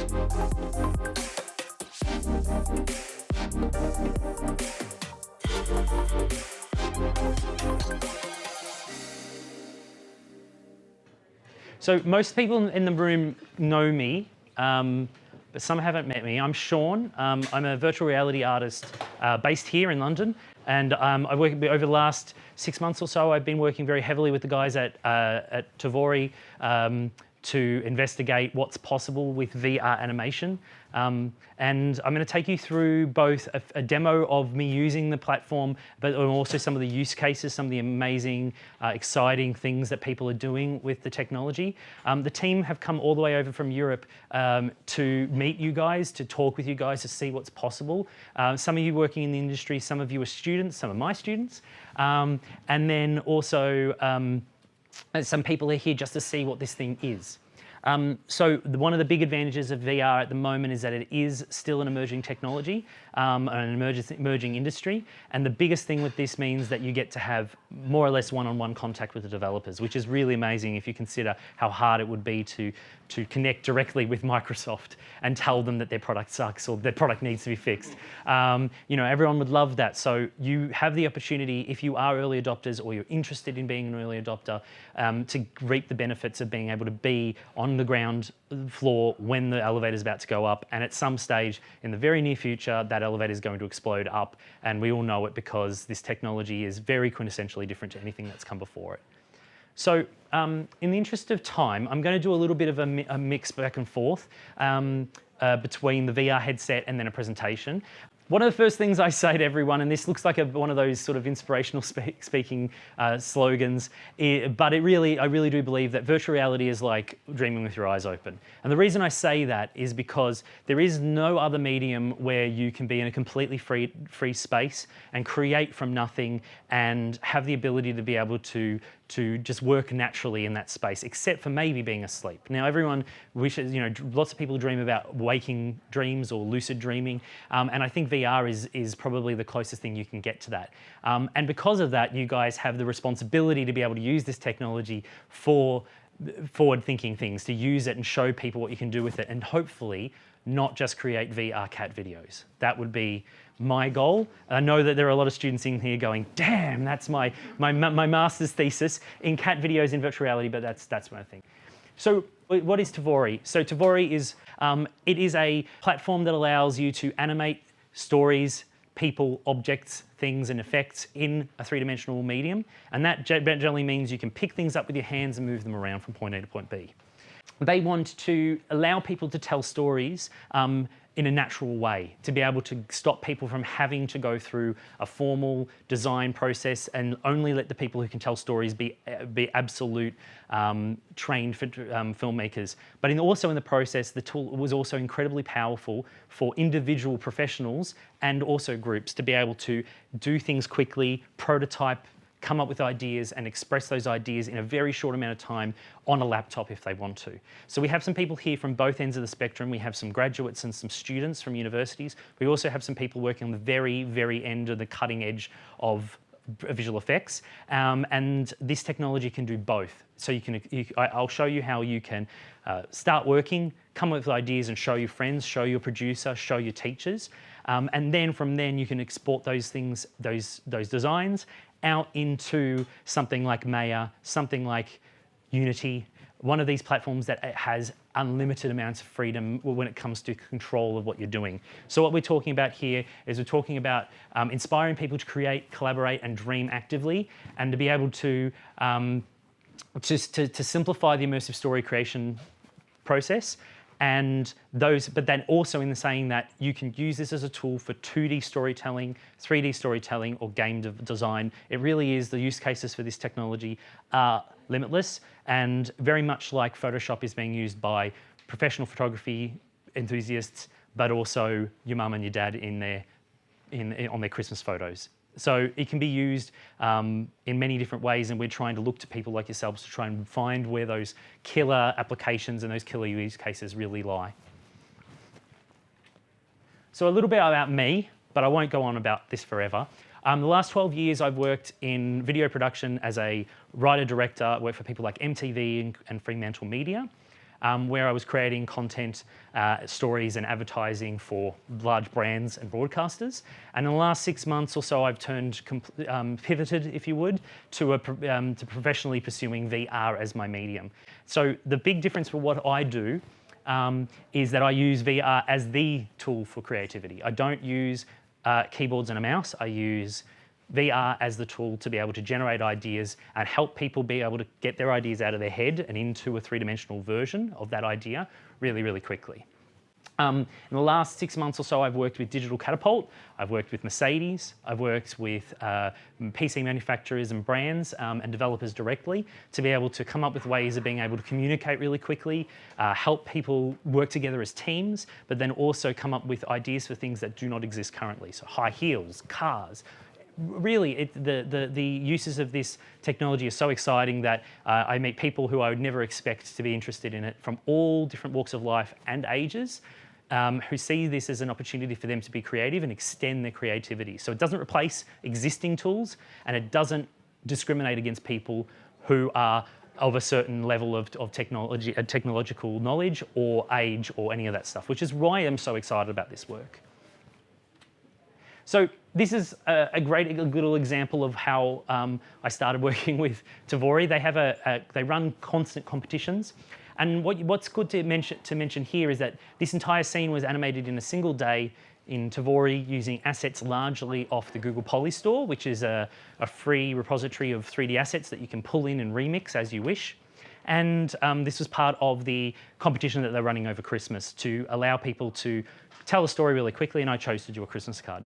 So most people in the room know me, but some haven't met me. I'm Sean. I'm a virtual reality artist based here in London, and I work over the last 6 months or so. I've been working very heavily with the guys at Tvori to investigate what's possible with VR animation. And I'm going to take you through both a demo of me using the platform, but also some of the use cases, some of the amazing, exciting things that people are doing with the technology. The team have come all the way over from Europe to meet you guys, to talk with you guys, to see what's possible. Some of you working in the industry, some of you are students, some of my students. And then also some people are here just to see what this thing is. So one of the big advantages of VR at the moment is that it is still an emerging technology, an emerging industry. And the biggest thing with this means that you get to have more or less one-on-one contact with the developers, which is really amazing if you consider how hard it would be to connect directly with Microsoft and tell them that their product sucks or their product needs to be fixed. You know, everyone would love that. So you have the opportunity, if you are early adopters or you're interested in being an early adopter, to reap the benefits of being able to be on the ground floor when the elevator is about to go up, and at some stage in the very near future that elevator is going to explode up, and we all know it because this technology is very quintessentially different to anything that's come before it. So in the interest of time, I'm going to do a little bit of a mix back and forth between the VR headset and then a presentation. One of the first things I say to everyone, and this looks like one of those sort of inspirational speaking slogans, but I really do believe that virtual reality is like dreaming with your eyes open. And the reason I say that is because there is no other medium where you can be in a completely free space and create from nothing and have the ability to be able to just work naturally in that space, except for maybe being asleep. Now, everyone wishes, you know, lots of people dream about waking dreams or lucid dreaming, and I think VR is probably the closest thing you can get to that. And because of that, you guys have the responsibility to be able to use this technology for forward-thinking things, to use it and show people what you can do with it, and hopefully not just create VR cat videos. That would be my goal. I know that there are a lot of students in here going, damn, that's my master's thesis in cat videos in virtual reality, but that's what I think. So what is Tvori? So Tvori is, it is a platform that allows you to animate stories, people, objects, things and effects in a three-dimensional medium. And that generally means you can pick things up with your hands and move them around from point A to point B. They want to allow people to tell stories in a natural way, to be able to stop people from having to go through a formal design process and only let the people who can tell stories be absolute trained filmmakers. But also in the process, the tool was also incredibly powerful for individual professionals and also groups to be able to do things quickly, prototype, come up with ideas and express those ideas in a very short amount of time on a laptop if they want to. So we have some people here from both ends of the spectrum. We have some graduates and some students from universities. We also have some people working on the very, very end of the cutting edge of visual effects. And this technology can do both. So I'll show you how you can start working, come up with ideas and show your friends, show your producer, show your teachers. And then from then you can export those things, those designs out into something like Maya, something like Unity, one of these platforms that has unlimited amounts of freedom when it comes to control of what you're doing. So what we're talking about here is we're talking about inspiring people to create, collaborate and dream actively, and to be able to simplify the immersive story creation process. And but then also in the saying that you can use this as a tool for 2D storytelling, 3D storytelling, or game design. It really is, the use cases for this technology are limitless, and very much like Photoshop is being used by professional photography enthusiasts, but also your mum and your dad on their Christmas photos. So it can be used in many different ways, and we're trying to look to people like yourselves to try and find where those killer applications and those killer use cases really lie. So a little bit about me, but I won't go on about this forever. The last 12 years I've worked in video production as a writer-director, worked for people like MTV and Fremantle Media. where I was creating content, stories and advertising for large brands and broadcasters. And in the last 6 months or so, I've pivoted, if you would, to professionally pursuing VR as my medium. So the big difference for what I do is that I use VR as the tool for creativity. I don't use keyboards and a mouse. I use VR as the tool to be able to generate ideas and help people be able to get their ideas out of their head and into a three-dimensional version of that idea really, really quickly. In the last 6 months or so, I've worked with Digital Catapult, I've worked with Mercedes, I've worked with PC manufacturers and brands and developers directly to be able to come up with ways of being able to communicate really quickly, help people work together as teams, but then also come up with ideas for things that do not exist currently. So high heels, cars. Really, the uses of this technology are so exciting that I meet people who I would never expect to be interested in it from all different walks of life and ages, who see this as an opportunity for them to be creative and extend their creativity. So it doesn't replace existing tools, and it doesn't discriminate against people who are of a certain level of technological knowledge or age or any of that stuff, which is why I'm so excited about this work. So this is a great little example of how I started working with Tvori. They run constant competitions, and what's good to mention here is that this entire scene was animated in a single day in Tvori using assets largely off the Google Poly Store, which is a free repository of 3D assets that you can pull in and remix as you wish. And this was part of the competition that they're running over Christmas to allow people to tell a story really quickly, and I chose to do a Christmas card.